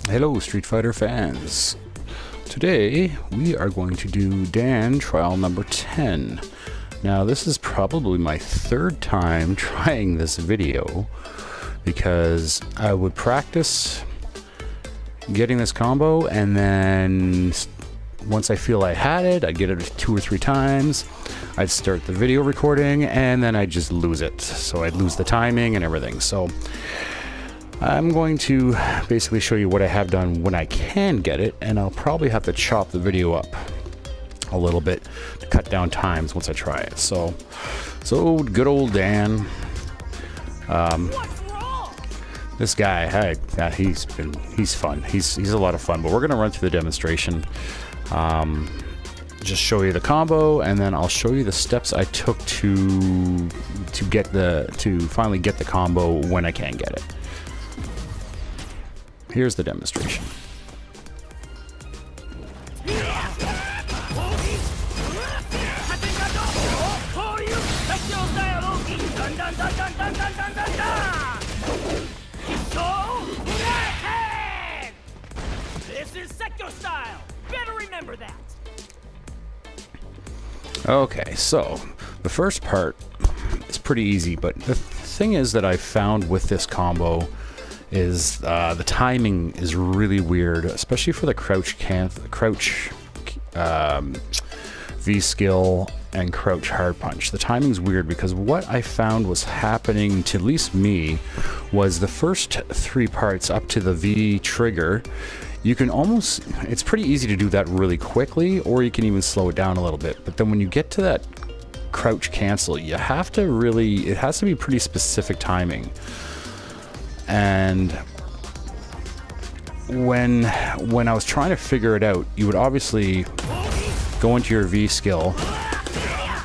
Hello, Street Fighter fans. Today, we are going to do Dan trial number 10. Now, this is probably my third time trying this video because I would practice getting this combo, and then once I feel I had it, I'd get it 2 or 3 times. I'd start the video recording, and then I'd just lose it. So I'd lose the timing and everything. So I'm going to basically show you what I have done when I can get it, and I'll probably have to chop the video up a little bit to cut down times once I try it. So good old Dan. This guy, he's fun. He's a lot of fun. But we're gonna run through the demonstration. Just show you the combo, and then I'll show you the steps I took to finally get the combo when I can get it. Here's the demonstration. This is Sector style. Better remember that. Okay, so the first part is pretty easy, but the thing is that I found with this combo is the timing is really weird, especially for the crouch V skill and crouch hard punch. The timing's weird because what I found was happening to at least me was the first 3 parts up to the V trigger. You can almost, it's pretty easy to do that really quickly, or you can even slow it down a little bit. But then when you get to that crouch cancel, you have to really, it has to be pretty specific timing. And when I was trying to figure it out, you would obviously go into your V skill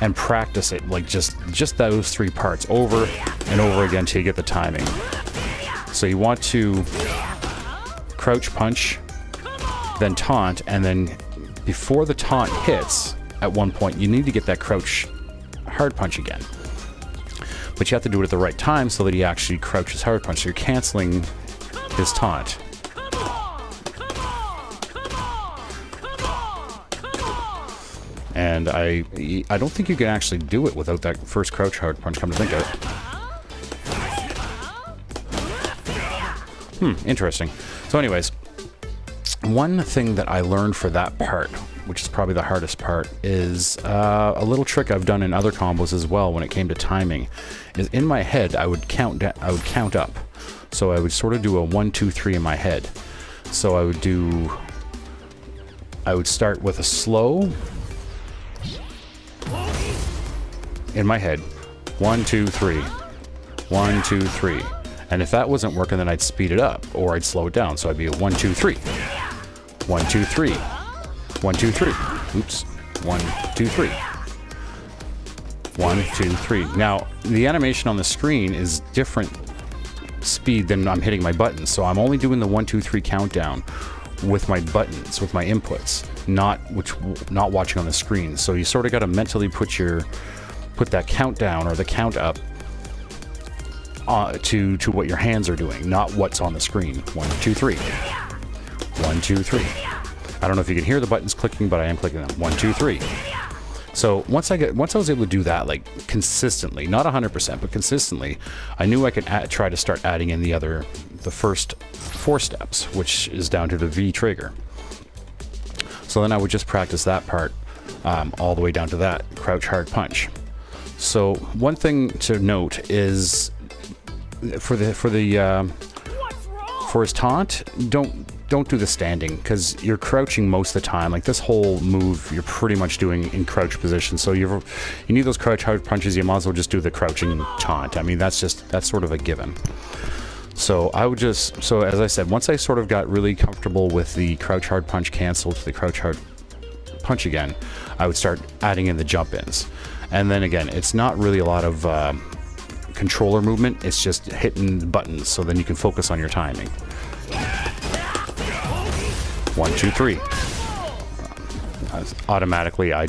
and practice it, like just those 3 parts over and over again till you get the timing. So you want to crouch punch, then taunt, and then before the taunt hits, at one point, you need to get that crouch hard punch again. But you have to do it at the right time so that he actually crouches hard punch. So you're canceling his taunt. And I don't think you can actually do it without that first crouch hard punch, come to think of it. Interesting. So anyways, one thing that I learned for that part, which is probably the hardest part, is a little trick I've done in other combos as well when it came to timing, is in my head I would count up. So I would sort of do a 1, 2, 3 in my head. So I would start with a slow in my head, 1, 2, 3, 1, 2, 3. And if that wasn't working, then I'd speed it up or I'd slow it down. So I'd be a 1, 2, 3, 1, 2, 3, 1, 2, 3. Oops. 1, 2, 3. 1, 2, 3. Now, the animation on the screen is different speed than I'm hitting my buttons. So I'm only doing the 1, 2, 3 countdown with my buttons, with my inputs, not watching on the screen. So you sort of got to mentally put that countdown or the count up to what your hands are doing, not what's on the screen. 1, 2, 3. 1, 2, 3. I don't know if you can hear the buttons clicking, but I am clicking them. 1, 2, 3. So once I was able to do that, like consistently, not 100%, but consistently, I knew I could try to start adding in the first 4 steps, which is down to the V trigger. So then I would just practice that part all the way down to that crouch hard punch. So one thing to note is for his taunt, don't do the standing, because you're crouching most of the time. Like this whole move you're pretty much doing in crouch position, so you need those crouch hard punches. You might as well just do the crouching taunt. I mean, that's sort of a given. So as I said, once I sort of got really comfortable with the crouch hard punch cancel to the crouch hard punch again, I would start adding in the jump ins. And then again, it's not really a lot of controller movement, it's just hitting the buttons, so then you can focus on your timing. 1, 2, 3. Automatically, I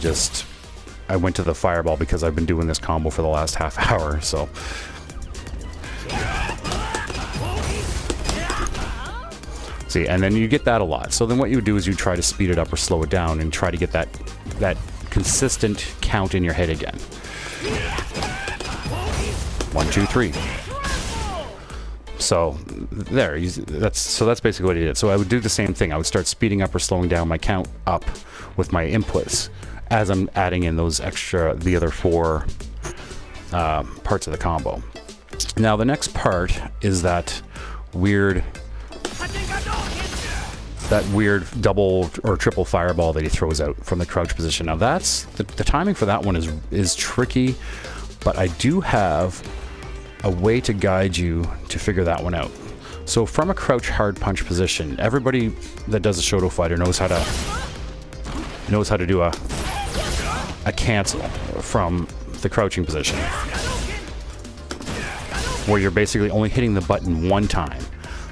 went to the fireball because I've been doing this combo for the last half hour, so. See, and then you get that a lot. So then what you would do is you try to speed it up or slow it down and try to get that consistent count in your head again. 1, 2, 3. So there, that's basically what he did. So I would do the same thing. I would start speeding up or slowing down my count up with my inputs as I'm adding in the other 4 parts of the combo. Now the next part is that weird double or triple fireball that he throws out from the crouch position. Now that's the timing for that one is tricky, but I do have a way to guide you to figure that one out. So from a crouch hard punch position, everybody that does a Shoto fighter knows how to do a cancel from the crouching position, where you're basically only hitting the button one time.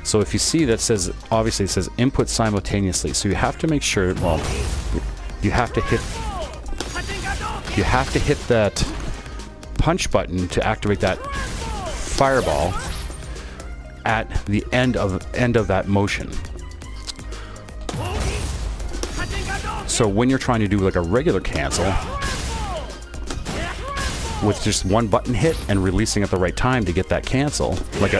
So if you see that obviously it says input simultaneously, so you have to make sure, well, you have to hit that punch button to activate that fireball at the end of that motion. So when you're trying to do like a regular cancel with just one button hit and releasing at the right time to get that cancel, like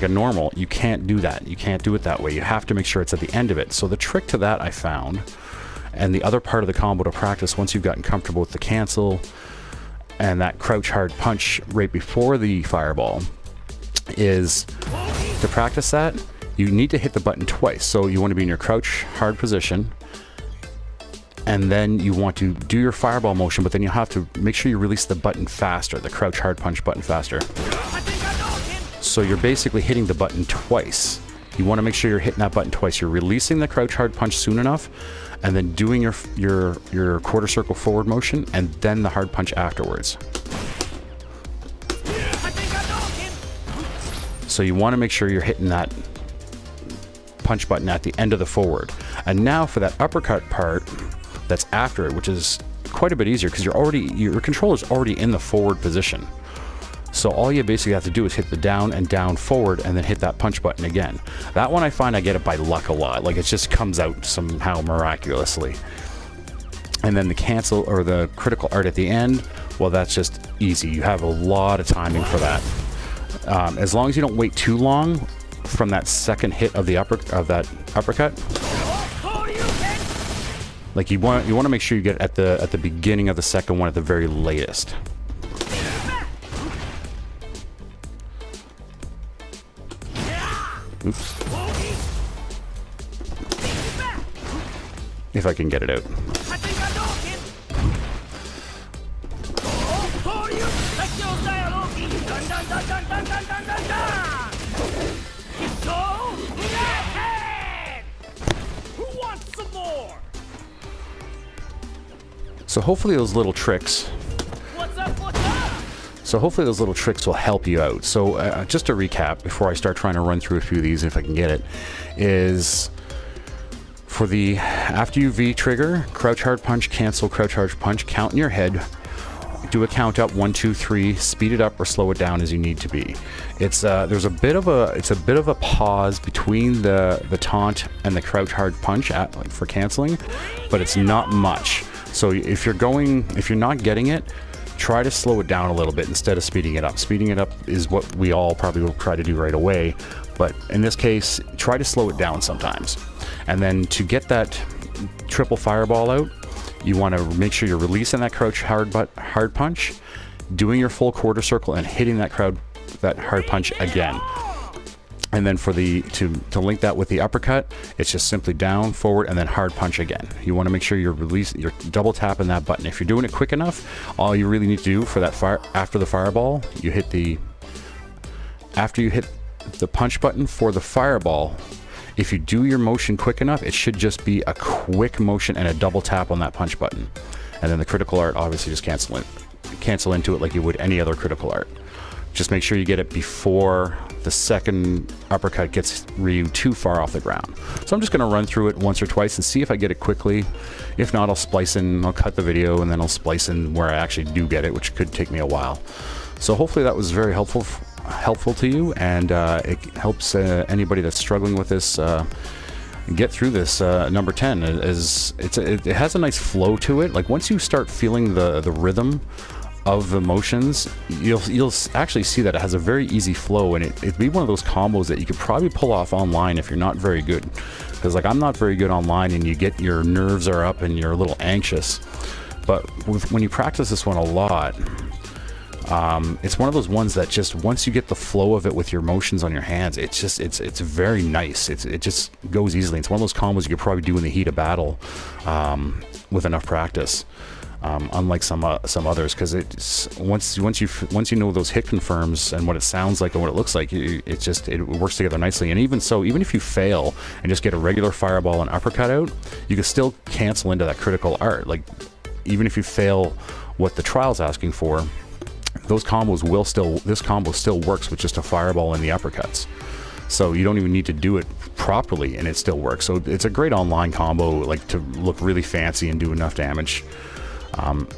a normal, you can't do that. You can't do it that way. You have to make sure it's at the end of it. So the trick to that I found, and the other part of the combo to practice once you've gotten comfortable with the cancel and that crouch hard punch right before the fireball, is to practice that, you need to hit the button twice. So you want to be in your crouch hard position, and then you want to do your fireball motion, but then you have to make sure you release the button faster, the crouch hard punch button faster. So you're basically hitting the button twice. You want to make sure you're hitting that button twice. You're releasing the crouch hard punch soon enough, and then doing your quarter circle forward motion, and then the hard punch afterwards. So you want to make sure you're hitting that punch button at the end of the forward. And now for that uppercut part that's after it, which is quite a bit easier because your controller's already in the forward position. So all you basically have to do is hit the down and down forward and then hit that punch button again. That one I find I get it by luck a lot. Like it just comes out somehow miraculously. And then the cancel or the critical art at the end, well, that's just easy. You have a lot of timing for that. As long as you don't wait too long from that second hit of that uppercut. Like you want to make sure you get at the beginning of the second one at the very latest. Oops. If I can get it out. Who wants some more? So hopefully those little tricks What's up? What's up? So hopefully those little tricks will help you out. So just to recap, before I start trying to run through a few of these, if I can get it, is for the after you V trigger, crouch hard punch, cancel, crouch hard punch, count in your head, do a count up 1, 2, 3, speed it up or slow it down as you need to be. It's there's a bit of a pause between the taunt and the crouch hard punch for canceling, but it's not much. So if you're not getting it, try to slow it down a little bit instead of speeding it up. Speeding it up is what we all probably will try to do right away, but in this case, try to slow it down sometimes. And then to get that triple fireball out, you want to make sure you're releasing that crouch hard punch, doing your full quarter circle, and hitting that hard punch again. And then for to link that with the uppercut, it's just simply down, forward, and then hard punch again. You want to make sure you're double tapping that button. If you're doing it quick enough, all you really need to do for that after the fireball, after you hit the punch button for the fireball, if you do your motion quick enough, it should just be a quick motion and a double tap on that punch button. And then the critical art, obviously just cancel into it like you would any other critical art. Just make sure you get it before the second uppercut gets Ryu too far off the ground. So I'm just going to run through it once or twice and see if I get it quickly. If not, I'll cut the video and then I'll splice in where I actually do get it, which could take me a while. So hopefully that was very helpful to you, and it helps anybody that's struggling with this get through this number 10. It has a nice flow to it. Like once you start feeling the rhythm of the motions, you'll actually see that it has a very easy flow, and it'd be one of those combos that you could probably pull off online if you're not very good. Because like I'm not very good online, and your nerves are up and you're a little anxious. But when you practice this one a lot, it's one of those ones that just once you get the flow of it with your motions on your hands, it's very nice. It just goes easily. It's one of those combos you could probably do in the heat of battle with enough practice. Unlike some others, because it's once you know those hit confirms and what it sounds like and what it looks like, it works together nicely. And even if you fail and just get a regular fireball and uppercut out, you can still cancel into that critical art. Like even if you fail what the trial's asking for, this combo still works with just a fireball and the uppercuts. So you don't even need to do it properly and it still works. So it's a great online combo, like to look really fancy and do enough damage.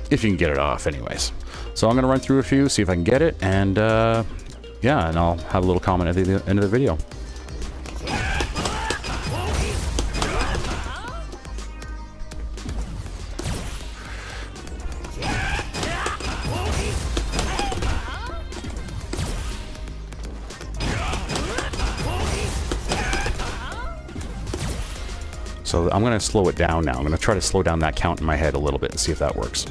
If you can get it off anyways. So I'm going to run through a few, see if I can get it, and yeah, and I'll have a little comment at the end of the video. So I'm going to slow it down now. I'm going to try to slow down that count in my head a little bit and see if that works.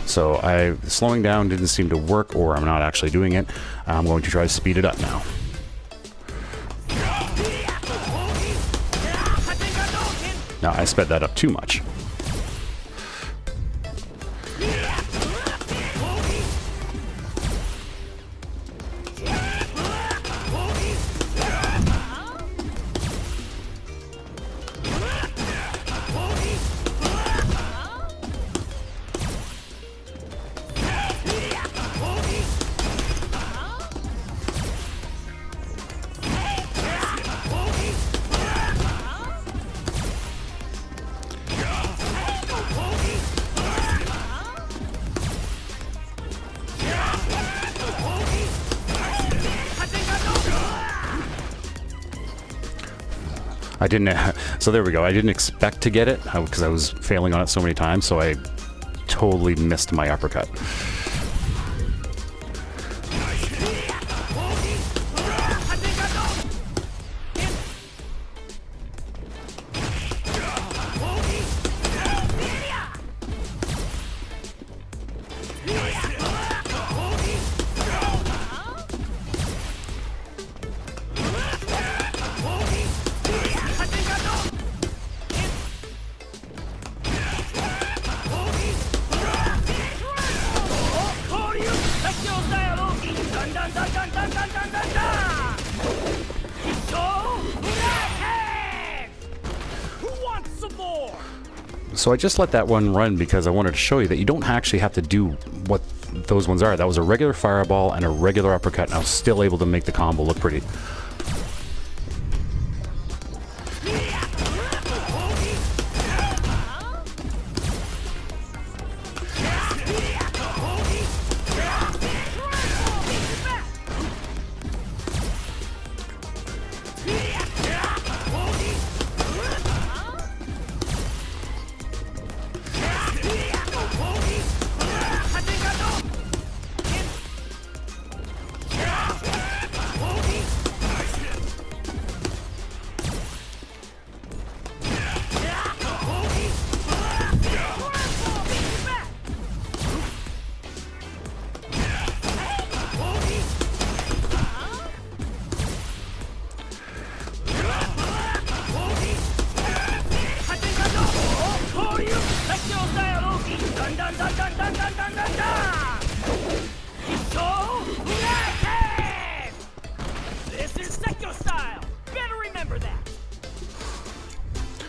So slowing down didn't seem to work, or I'm not actually doing it. I'm going to try to speed it up now. Now I sped that up too much. I didn't, so there we go. I didn't expect to get it because I was failing on it so many times, so I totally missed my uppercut. So I just let that one run because I wanted to show you that you don't actually have to do what those ones are. That was a regular fireball and a regular uppercut, and I was still able to make the combo look pretty.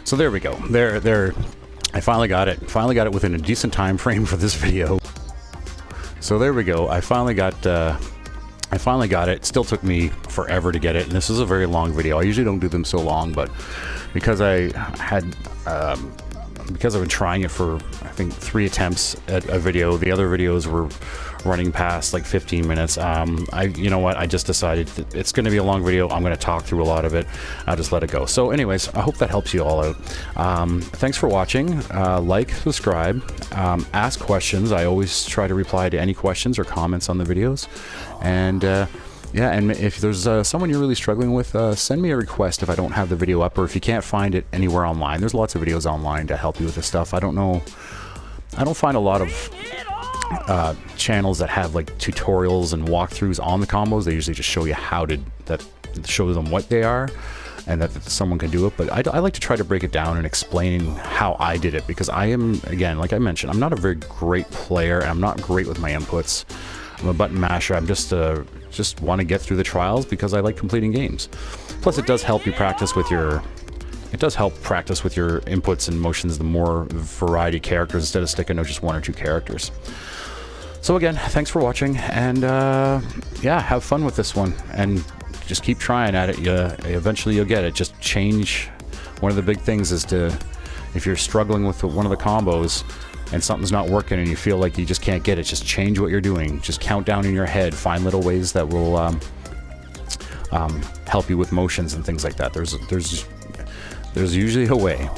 So there we go. There. I finally got it. Finally got it within a decent time frame for this video. So there we go. I finally got it. It still took me forever to get it, and this is a very long video. I usually don't do them so long, but because because I've been trying it for, I think, 3 attempts at a video. The other videos were running past like 15 minutes. You know what? I just decided that it's going to be a long video. I'm going to talk through a lot of it. I'll just let it go. So anyways, I hope that helps you all out. Thanks for watching. Like, subscribe, ask questions. I always try to reply to any questions or comments on the videos. And yeah, and if there's someone you're really struggling with, send me a request if I don't have the video up, or if you can't find it anywhere online. There's lots of videos online to help you with this stuff. I don't find a lot of channels that have like tutorials and walkthroughs on the combos. They usually just show you show them what they are, and that someone can do it. But I like to try to break it down and explain how I did it, because I am, again, like I mentioned, I'm not a very great player, and I'm not great with my inputs. I'm a button masher. I'm just want to get through the trials because I like completing games. Plus, it does help you practice with your. It does help practice with your inputs and motions. The more variety of characters instead of sticking to just 1 or 2 characters. So again, thanks for watching, and yeah, have fun with this one, and just keep trying at it. Eventually you'll get it. Just change. One of the big things is if you're struggling with one of the combos and something's not working and you feel like you just can't get it, just change what you're doing. Just count down in your head. Find little ways that will help you with motions and things like that. There's usually a way.